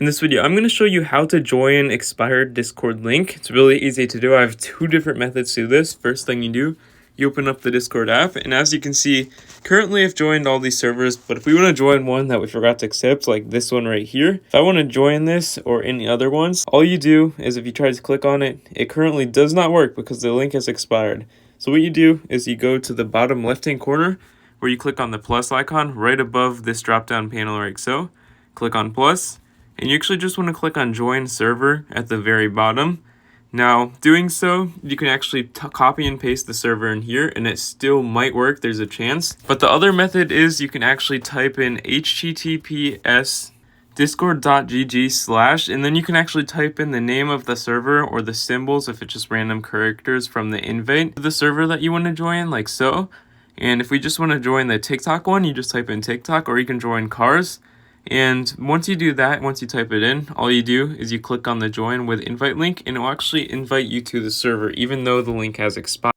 In this video, I'm going to show you how to join expired Discord link. It's really easy to do. I have two different methods to do this. First thing you do, you open up the Discord app, and as you can see, currently I've joined all these servers, but if we want to join one that we forgot to accept, like this one right here, if I want to join this or any other ones, all you do is if you try to click on it, it currently does not work because the link has expired. So what you do is you go to the bottom left-hand corner where you click on the plus icon right above this drop-down panel like so. Click on plus. And you actually just want to click on join server at the very bottom. Now, doing so, you can actually copy and paste the server in here and it still might work. There's a chance. But the other method is you can actually type in https discord.gg/ and then you can actually type in the name of the server or the symbols if it's just random characters from the invite to the server that you want to join, like so. And if we just want to join the TikTok one, you just type in TikTok, or you can join cars. And once you do that, once you type it in, all you do is you click on the join with invite link and it will actually invite you to the server even though the link has expired.